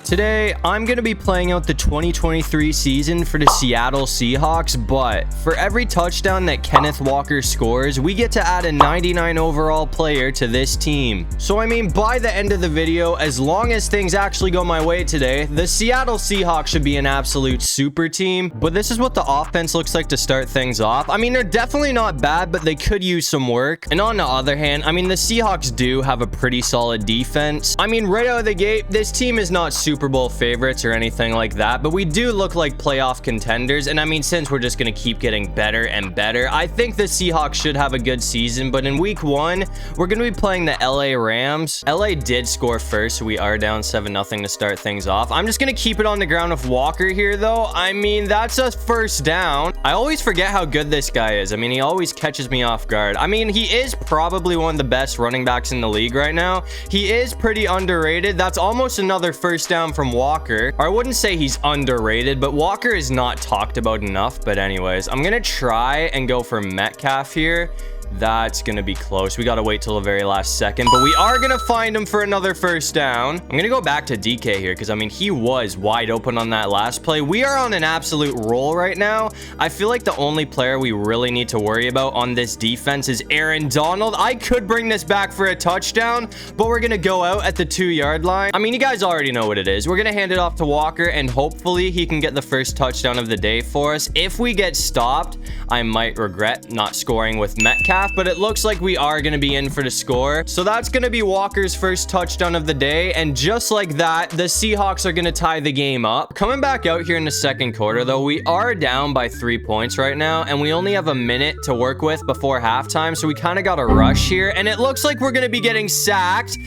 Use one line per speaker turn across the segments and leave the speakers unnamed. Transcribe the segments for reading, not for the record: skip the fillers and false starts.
Today, I'm going to be playing out the 2023 season for the Seattle Seahawks, but for every touchdown that Kenneth Walker scores, we get to add a 99 overall player to this team. So I mean, by the end of the video, as long as things actually go my way today, the Seattle Seahawks should be an absolute super team. But this is what the offense looks like to start things off. I mean, they're definitely not bad, but they could use some work. And on the other hand, I mean, the Seahawks do have a pretty solid defense. I mean, right out of the gate, this team is not Super Bowl favorites or anything like that, but we do look like playoff contenders. And I mean, since we're just going to keep getting better and better, I think the Seahawks should have a good season. But in week 1, we're going to be playing the LA Rams. LA did score first, so we are down 7-0 to start things off. I'm just going to keep it on the ground with Walker here, though. I mean, that's a first down. I always forget how good this guy is. I mean, he always catches me off guard. I mean, he is probably one of the best running backs in the league right now. He is pretty underrated. That's almost another first down from Walker. Or I wouldn't say he's underrated, but Walker is not talked about enough. But anyways, I'm gonna try and go for Metcalf here. That's gonna be close. We gotta wait till the very last second, but we are gonna find him for another first down. I'm gonna go back to DK here because I mean, he was wide open on that last play. We are on an absolute roll right now. I feel like the only player we really need to worry about on this defense is Aaron Donald. I could bring this back for a touchdown, but we're gonna go out at the 2-yard line. I mean, you guys already know what it is. We're gonna hand it off to Walker and hopefully he can get the first touchdown of the day for us. If we get stopped, I might regret not scoring with Metcalf, but it looks like we are going to be in for the score. So that's going to be Walker's first touchdown of the day. And just like that, the Seahawks are going to tie the game up. Coming back out here in the second quarter, though, we are down by 3 points right now. And we only have a minute to work with before halftime. So we kind of got a rush here. And it looks like we're going to be getting sacked.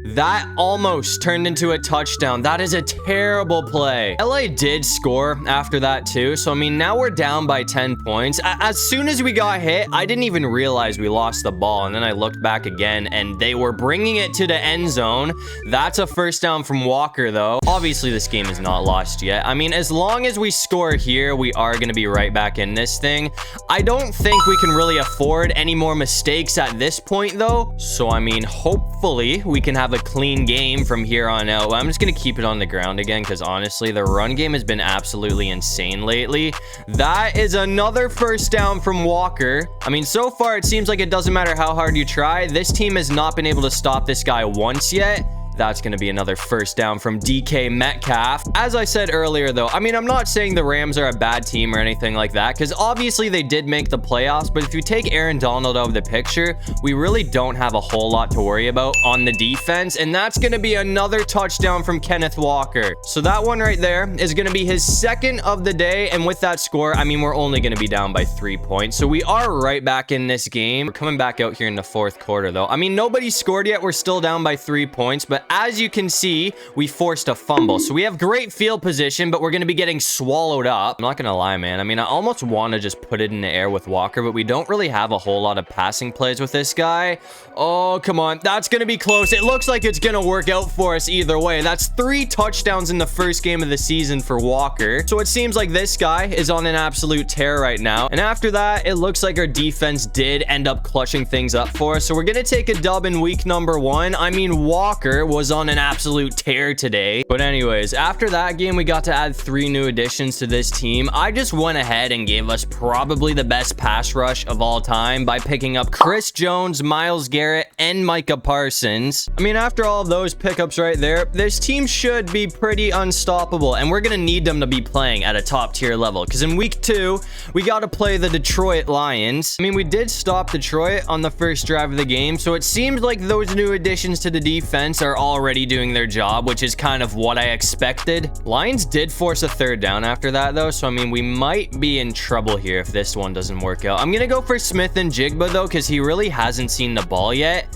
That almost turned into a touchdown. That is a terrible play. LA did score after that too. So, I mean, now we're down by 10 points. As soon as we got hit, I didn't even realize we lost the ball. And then I looked back again and they were bringing it to the end zone. That's a first down from Walker, though. Obviously, this game is not lost yet. I mean, as long as we score here, we are going to be right back in this thing. I don't think we can really afford any more mistakes at this point, though. So, I mean, hopefully we can have a clean game from here on out. I'm just gonna keep it on the ground again because honestly the run game has been absolutely insane lately. That is another first down from Walker. I mean, so far it seems like it doesn't matter how hard you try. This team has not been able to stop this guy once yet. That's going to be another first down from DK Metcalf. As I said earlier, though, I mean, I'm not saying the Rams are a bad team or anything like that, because obviously they did make the playoffs. But if you take Aaron Donald out of the picture, we really don't have a whole lot to worry about on the defense. And that's going to be another touchdown from Kenneth Walker. So that one right there is going to be his second of the day. And with that score, I mean, we're only going to be down by 3 points. So we are right back in this game. We're coming back out here in the fourth quarter, though. I mean, nobody scored yet. We're still down by 3 points. But as you can see, we forced a fumble. So we have great field position, but we're going to be getting swallowed up. I'm not going to lie, man. I mean, I almost want to just put it in the air with Walker, but we don't really have a whole lot of passing plays with this guy. Oh, come on. That's going to be close. It looks like it's going to work out for us either way. That's 3 touchdowns in the first game of the season for Walker. So it seems like this guy is on an absolute tear right now. And after that, it looks like our defense did end up clutching things up for us. So we're going to take a dub in week number 1. I mean, Walker was on an absolute tear today. But anyways, after that game, we got to add 3 new additions to this team. I just went ahead and gave us probably the best pass rush of all time by picking up Chris Jones, Myles Garrett, and Micah Parsons. I mean, after all of those pickups right there, this team should be pretty unstoppable, and we're gonna need them to be playing at a top tier level, because in week 2, we got to play the Detroit Lions. I mean, we did stop Detroit on the first drive of the game, so it seems like those new additions to the defense are already doing their job, which is kind of what I expected. Lions did force a 3rd down after that, though, so I mean, we might be in trouble here if this one doesn't work out. I'm gonna go for Smith and Jigba, though, because he really hasn't seen the ball yet.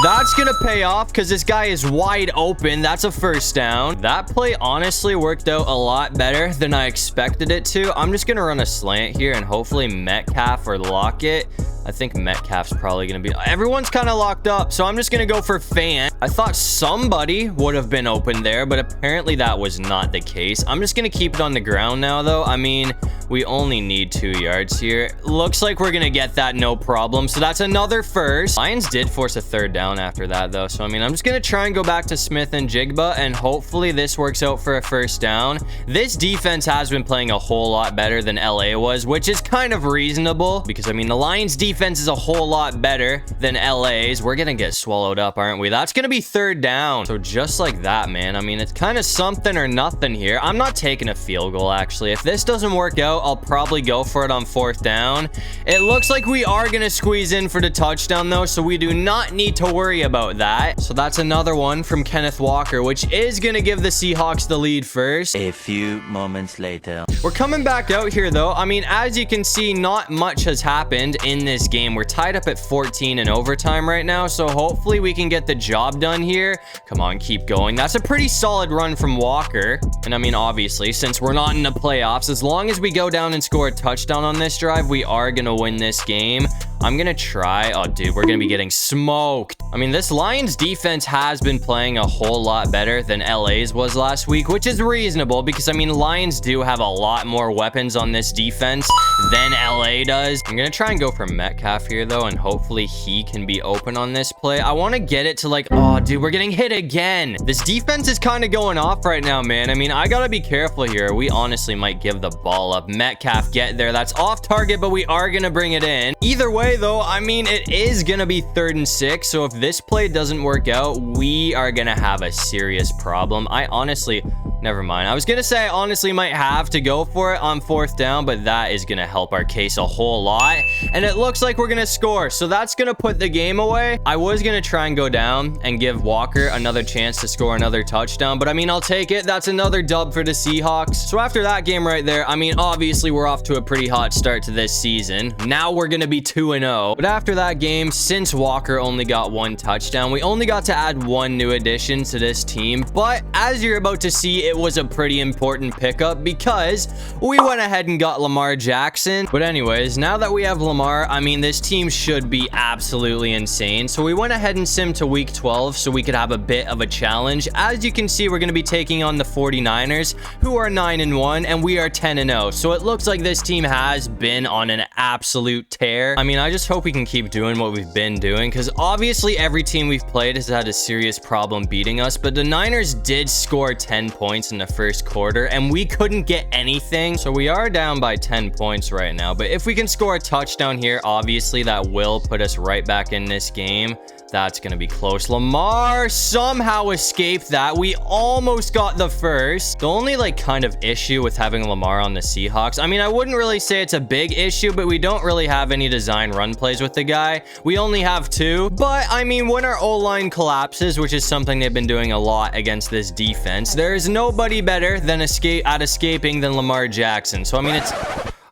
That's gonna pay off because this guy is wide open. That's a first down. That play honestly worked out a lot better than I expected it to. I'm just gonna run a slant here and hopefully Metcalf or Lockett. I think Metcalf's probably going to be... Everyone's kind of locked up, so I'm just going to go for Fan. I thought somebody would have been open there, but apparently that was not the case. I'm just going to keep it on the ground now, though. I mean, We only need 2 yards here. Looks like we're gonna get that no problem. So that's another first. Lions did force a 3rd down after that, though. So, I mean, I'm just gonna try and go back to Smith and Jigba, and hopefully this works out for a 1st down. This defense has been playing a whole lot better than LA was, which is kind of reasonable because, I mean, the Lions defense is a whole lot better than LA's. We're gonna get swallowed up, aren't we? That's gonna be 3rd down. So just like that, man. I mean, it's kind of something or nothing here. I'm not taking a field goal, actually. If this doesn't work out, I'll probably go for it on 4th down. It looks like we are gonna squeeze in for the touchdown, though, so we do not need to worry about that. So that's another one from Kenneth Walker, which is gonna give the Seahawks the lead first.
A few moments later.
We're coming back out here, though. I mean, as you can see, not much has happened in this game. We're tied up at 14 in overtime right now, so hopefully we can get the job done here. Come on, keep going. That's a pretty solid run from Walker. And I mean, obviously, since we're not in the playoffs, as long as we go down and score a touchdown on this drive, we are gonna win this game. I'm gonna try. Oh, dude, we're gonna be getting smoked. I mean, this Lions defense has been playing a whole lot better than LA's was last week, which is reasonable because, I mean, Lions do have a lot more weapons on this defense than LA does. I'm gonna try and go for Metcalf here, though, and hopefully he can be open on this play. I want to get it to, like, oh, dude, we're getting hit again. This defense is kind of going off right now, man. I mean, I gotta be careful here. We honestly might give the ball up. Metcalf, get there. That's off target, but we are gonna bring it in. Either way, though, I mean, it is gonna be 3rd and 6, so if this play doesn't work out, we are gonna have a serious problem. I honestly, never mind. I was gonna say I honestly might have to go for it on 4th down, but that is gonna help our case a whole lot, and it looks like we're gonna score, so that's gonna put the game away. I was gonna try and go down and give Walker another chance to score another touchdown, but I mean, I'll take it. That's another dub for the Seahawks. So after that game right there, I mean, obviously we're off to a pretty hot start to this season. Now we're gonna be 2-0. But after that game, since Walker only got 1 touchdown, we only got to add 1 new addition to this team. But as you're about to see, it was a pretty important pickup because we went ahead and got Lamar Jackson. But anyways, now that we have Lamar, I mean, this team should be absolutely insane. So we went ahead and simmed to week 12 so we could have a bit of a challenge. As you can see, we're going to be taking on the 49ers, who are 9-1, and we are 10-0. So it looks like this team has been on an absolute tear. I mean, I just hope we can keep doing what we've been doing because obviously every team we've played has had a serious problem beating us, but the Niners did score 10 points in the first quarter and we couldn't get anything. So we are down by 10 points right now, but if we can score a touchdown here, obviously that will put us right back in this game. That's going to be close. Lamar somehow escaped that. We almost got the first. The only like kind of issue with having Lamar on the Seahawks, I mean, I wouldn't really say it's a big issue, but we don't really have any design run plays with the guy. We only have 2. But I mean, when our O-line collapses, which is something they've been doing a lot against this defense, there is nobody better than escaping than Lamar Jackson. So I mean, it's...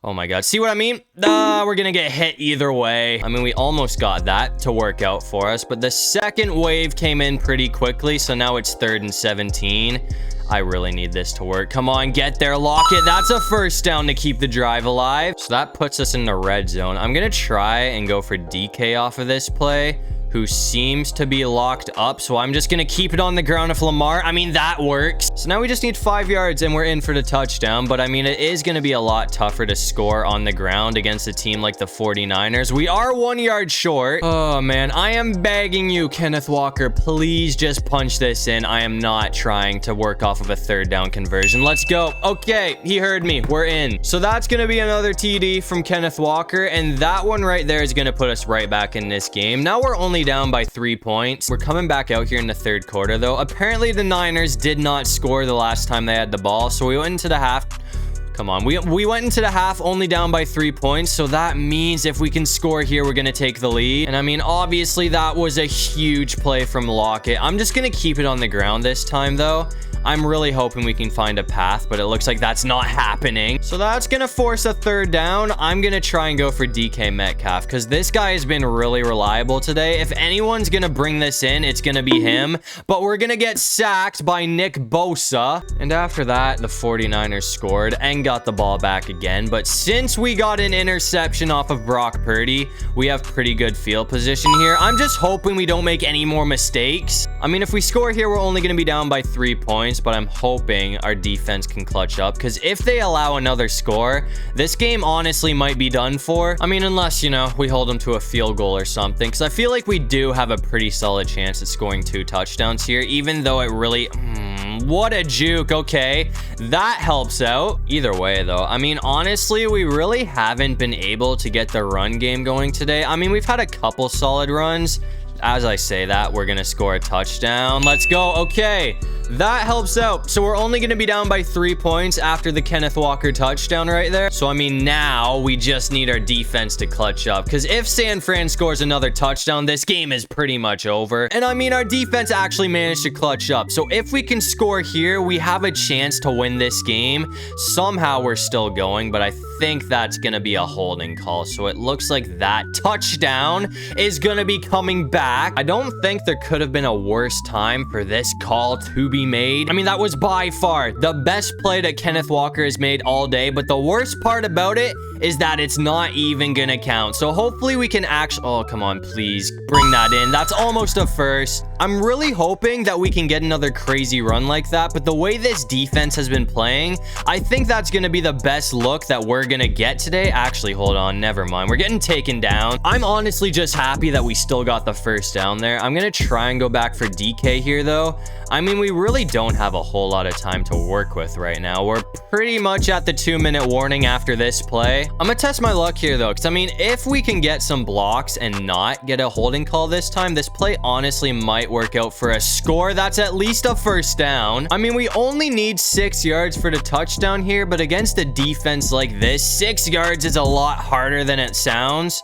Oh my God. See what I mean? We're going to get hit either way. I mean, we almost got that to work out for us, but the second wave came in pretty quickly. So now it's 3rd and 17. I really need this to work. Come on, get there, lock it. That's a first down to keep the drive alive. So that puts us in the red zone. I'm going to try and go for DK off of this play, who seems to be locked up. So I'm just going to keep it on the ground with Lamar. I mean, that works. So now we just need 5 yards and we're in for the touchdown. But I mean, it is going to be a lot tougher to score on the ground against a team like the 49ers. We are 1 yard short. Oh man, I am begging you, Kenneth Walker, please just punch this in. I am not trying to work off of a 3rd down conversion. Let's go. Okay, he heard me. We're in. So that's going to be another TD from Kenneth Walker. And that one right there is going to put us right back in this game. Now we're only down by 3 points. We're coming back out here in the 3rd quarter, though. Apparently, the Niners did not score the last time they had the ball, so we went into the half. Come on, we went into the half only down by 3 points, so that means if we can score here, we're gonna take the lead. And I mean, obviously, that was a huge play from Lockett. I'm just gonna keep it on the ground this time, though. I'm really hoping we can find a path, but it looks like that's not happening. So that's going to force a 3rd down. I'm going to try and go for DK Metcalf because this guy has been really reliable today. If anyone's going to bring this in, it's going to be him. But we're going to get sacked by Nick Bosa. And after that, the 49ers scored and got the ball back again. But since we got an interception off of Brock Purdy, we have pretty good field position here. I'm just hoping we don't make any more mistakes. I mean, if we score here, we're only going to be down by 3 points. points, but I'm hoping our defense can clutch up, because if they allow another score, this game honestly might be done for. I mean, unless, you know, we hold them to a field goal or something, because I feel like we do have a pretty solid chance at scoring 2 touchdowns here, even though it really... what a juke. Okay, that helps out. Either way, though, I mean, honestly, we really haven't been able to get the run game going today. I mean, we've had a couple solid runs. As I say that, we're gonna score a touchdown. Let's go. Okay, that helps out. So we're only gonna be down by 3 points after the Kenneth Walker touchdown right there. So I mean, now we just need our defense to clutch up, because if San Fran scores another touchdown, this game is pretty much over. And I mean, our defense actually managed to clutch up. So if we can score here, we have a chance to win this game. Somehow we're still going, but I think that's gonna be a holding call. So it looks like that touchdown is gonna be coming back. I don't think there could have been a worse time for this call to be made. I mean, that was by far the best play that Kenneth Walker has made all day, but the worst part about it is that it's not even gonna count. So hopefully we can actually... oh, come on, please bring that in. That's almost a first. I'm really hoping that we can get another crazy run like that, but the way this defense has been playing, I think that's gonna be the best look that we're gonna get today. Actually, hold on, never mind. We're getting taken down. I'm honestly just happy that we still got the first down there. I'm gonna try and go back for DK here, though. I mean, we really don't have a whole lot of time to work with right now. We're pretty much at the 2-minute warning after this play. I'm gonna test my luck here, though, because I mean, if we can get some blocks and not get a holding call this time, this play honestly might work out for a score. That's at least a first down. I mean, we only need 6 yards for the touchdown here, but against a defense like this, 6 yards is a lot harder than it sounds.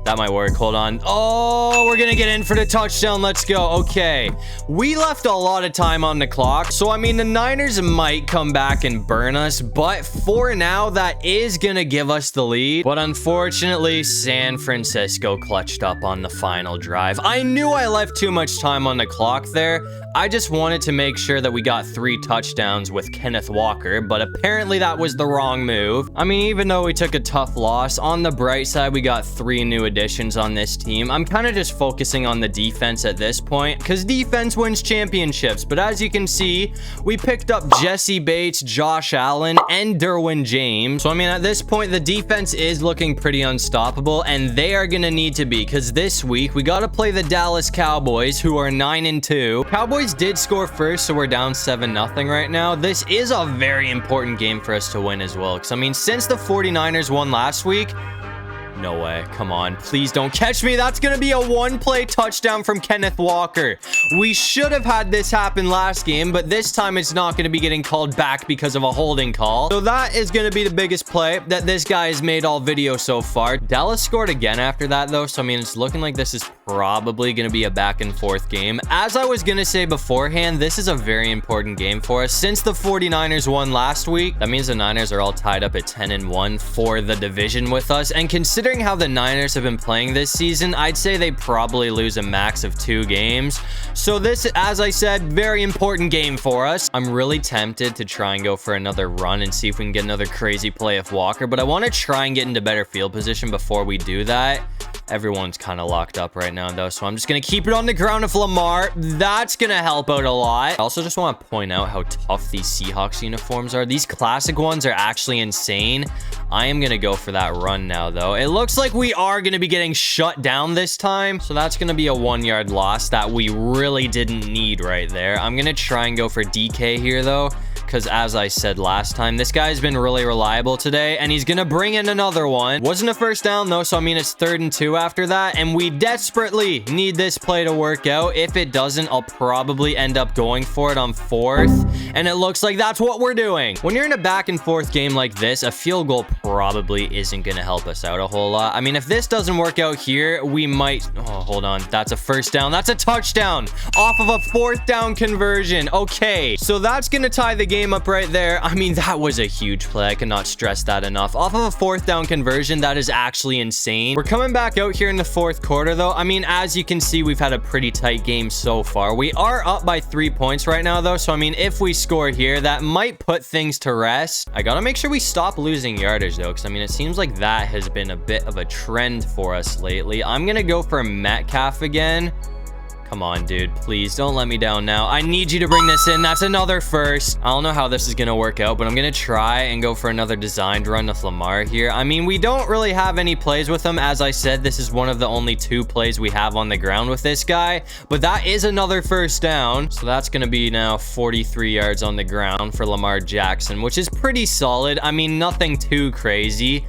That might work. Hold on. Oh, we're gonna get in for the touchdown. Let's go. Okay, we left a lot of time on the clock, so I mean, the Niners might come back and burn us, but for now, that is gonna give us the lead. But unfortunately, San Francisco clutched up on the final drive. I knew I left too much time on the clock there. I just wanted to make sure that we got 3 touchdowns with Kenneth Walker, but apparently that was the wrong move. I mean, even though we took a tough loss, on the bright side, we got 3 new additions on this team. I'm kind of just focusing on the defense at this point, because defense wins championships. But as you can see, we picked up Jesse Bates, Josh Allen, and Derwin James. So I mean, at this point, the defense is looking pretty unstoppable, and they are gonna need to be, because this week we got to play the Dallas Cowboys, who are 9-2. Cowboys did score first, so we're down 7-0 right now. This is a very important game for us to win as well, because I mean, since the 49ers won last week, no way. Come on. Please don't catch me. That's going to be a 1-play touchdown from Kenneth Walker. We should have had this happen last game, but this time it's not going to be getting called back because of a holding call. So that is going to be the biggest play that this guy has made all video so far. Dallas scored again after that, though. So, I mean, it's looking like this is probably going to be a back and forth game. As I was going to say beforehand, this is a very important game for us. Since the 49ers won last week, that means the Niners are all tied up at 10-1 for the division with us. And considering how the Niners have been playing this season, I'd say they probably lose a max of 2 games. So this, as I said, very important game for us. I'm really tempted to try and go for another run and see if we can get another crazy play of Walker, but I want to try and get into better field position before we do that. Everyone's kind of locked up right now, though, so I'm just going to keep it on the ground with Lamar. That's going to help out a lot. I also just want to point out how tough these Seahawks uniforms are. These classic ones are actually insane. I am going to go for that run now, though. It looks like we are going to be getting shut down this time, so that's going to be a 1-yard loss that we really didn't need right there. I'm going to try and go for DK here, though, because as I said last time, this guy's been really reliable today, and he's gonna bring in another one. Wasn't a first down, though, so I mean, it's 3rd and 2 after that, and we desperately need this play to work out. If it doesn't, I'll probably end up going for it on 4th, and it looks like that's what we're doing. When you're in a back and forth game like this, a field goal probably isn't gonna help us out a whole lot. I mean, if this doesn't work out here, we might... oh, hold on. That's a first down. That's a touchdown off of a 4th down conversion. Okay, so that's gonna tie the game up right there. I mean, that was a huge play. I cannot stress that enough. Off of a 4th down conversion, that is actually insane. We're coming back out here in the 4th quarter, though. I mean, as you can see, we've had a pretty tight game so far. We are up by 3 points right now, though, so I mean, if we score here, that might put things to rest. I gotta make sure we stop losing yardage, though, because I mean, it seems like that has been a bit of a trend for us lately. I'm gonna go for Metcalf again. Come on, dude. Please don't let me down now. I need you to bring this in. That's another first. I don't know how this is going to work out, but I'm going to try and go for another designed run with Lamar here. I mean, we don't really have any plays with him. As I said, this is one of the only 2 plays we have on the ground with this guy, but that is another first down. So that's going to be now 43 yards on the ground for Lamar Jackson, which is pretty solid. I mean, nothing too crazy.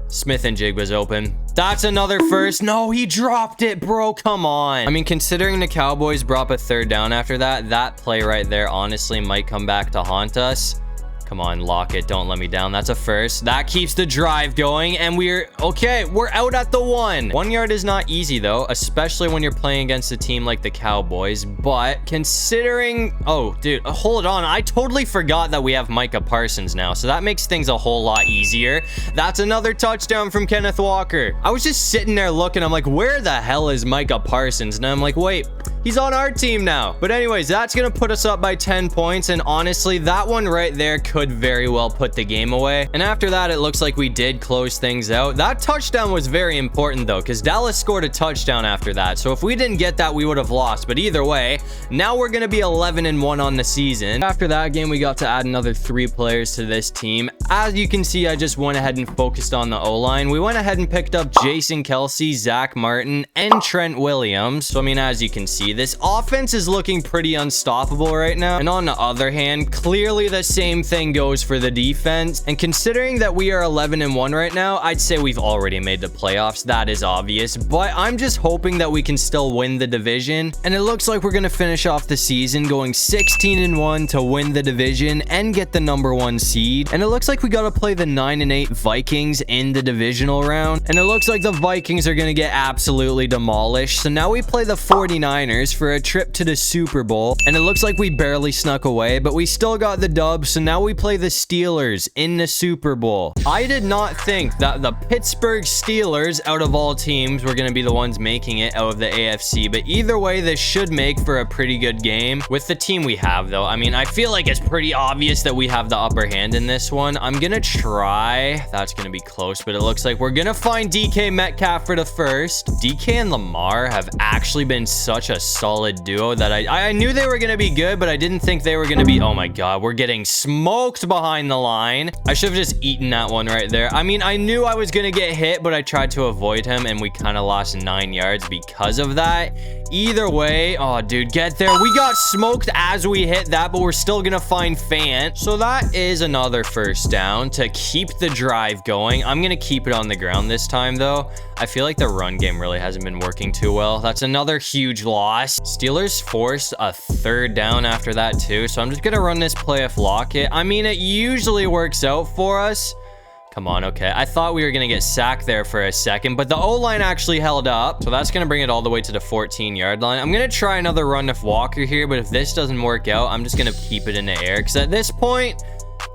Smith and Jigba's open. That's another first. No, he dropped it, bro. Come on. I mean, considering the Cowboys brought up a 3rd down after that, that play right there honestly might come back to haunt us. Come on, lock it. Don't let me down. That's a first. That keeps the drive going, and we're okay. We're out at the 1. 1 yard is not easy, though, especially when you're playing against a team like the Cowboys. But considering... Oh, dude, hold on. I totally forgot that we have Micah Parsons now, so that makes things a whole lot easier. That's another touchdown from Kenneth Walker. I was just sitting there looking. I'm like, where the hell is Micah Parsons? And I'm like, wait... He's on our team now. But anyways, that's going to put us up by 10 points. And honestly, that one right there could very well put the game away. And after that, it looks like we did close things out. That touchdown was very important, though, because Dallas scored a touchdown after that. So if we didn't get that, we would have lost. But either way, now we're going to be 11-1 on the season. After that game, we got to add another 3 players to this team. As you can see, I just went ahead and focused on the O-line. We went ahead and picked up Jason Kelsey, Zach Martin, and Trent Williams. So, I mean, as you can see, this offense is looking pretty unstoppable right now. And on the other hand, clearly the same thing goes for the defense. And considering that we are 11-1 right now, I'd say we've already made the playoffs. That is obvious. But I'm just hoping that we can still win the division. And it looks like we're going to finish off the season going 16-1 to win the division and get the #1 seed. And it looks like we got to play the 9-8 Vikings in the divisional round. And it looks like the Vikings are going to get absolutely demolished. So now we play the 49ers for a trip to the Super Bowl, and it looks like we barely snuck away, but we still got the dub. So now we play the Steelers in the Super Bowl. I did not think that the Pittsburgh Steelers, out of all teams, were going to be the ones making it out of the AFC, but either way, this should make for a pretty good game with the team we have, though. I mean, I feel like it's pretty obvious that we have the upper hand in this one. I'm gonna try. That's gonna be close, but it looks like we're gonna find DK Metcalf for the first. DK and Lamar have actually been such a solid duo that I knew they were going to be good, but I didn't think they were going to be... Oh my god, we're getting smoked behind the line. I should have just eaten that one right there. I mean, I knew I was going to get hit, but I tried to avoid him, and we kind of lost 9 yards because of that. Either way... Oh, dude, get there. We got smoked as we hit that, but we're still going to find Fant. So that is another first down to keep the drive going. I'm going to keep it on the ground this time, though. I feel like the run game really hasn't been working too well. That's another huge loss. Steelers forced a 3rd down after that too, so I'm just gonna run this play if lock it. I mean, it usually works out for us. Come on, okay. I thought we were gonna get sacked there for a second, but the O-line actually held up, so that's gonna bring it all the way to the 14-yard line. I'm gonna try another run with Walker here, but if this doesn't work out, I'm just gonna keep it in the air, because at this point...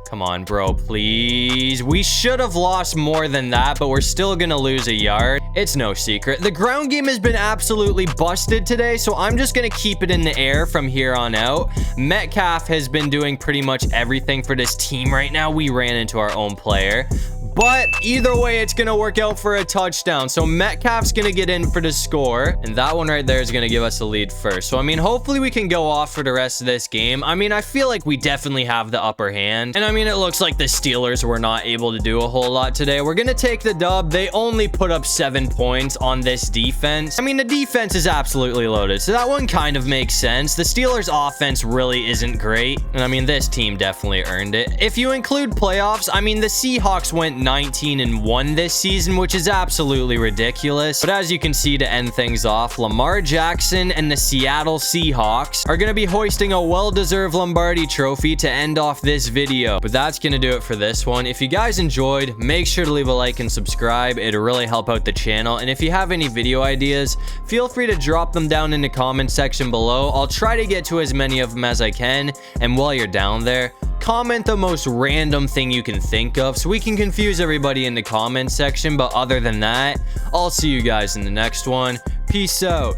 Come on, bro, please. We should have lost more than that, but we're still gonna lose a yard. It's no secret. The ground game has been absolutely busted today, so I'm just gonna keep it in the air from here on out. Metcalf has been doing pretty much everything for this team right now. We ran into our own player. But either way, it's going to work out for a touchdown. So Metcalf's going to get in for the score. And that one right there is going to give us the lead first. So, I mean, hopefully we can go off for the rest of this game. I mean, I feel like we definitely have the upper hand. And I mean, it looks like the Steelers were not able to do a whole lot today. We're going to take the dub. They only put up 7 points on this defense. I mean, the defense is absolutely loaded. So that one kind of makes sense. The Steelers offense really isn't great. And I mean, this team definitely earned it. If you include playoffs, I mean, the Seahawks went 19-1 this season, which is absolutely ridiculous. But as you can see, to end things off, Lamar Jackson and the Seattle Seahawks are going to be hoisting a well-deserved Lombardi trophy to end off this video. But that's going to do it for this one. If you guys enjoyed, make sure to leave a like and subscribe. It'll really help out the channel. And if you have any video ideas, feel free to drop them down in the comment section below. I'll try to get to as many of them as I can. And while you're down there, comment the most random thing you can think of so we can confuse everybody in the comment section. But other than that, I'll see you guys in the next one. Peace out.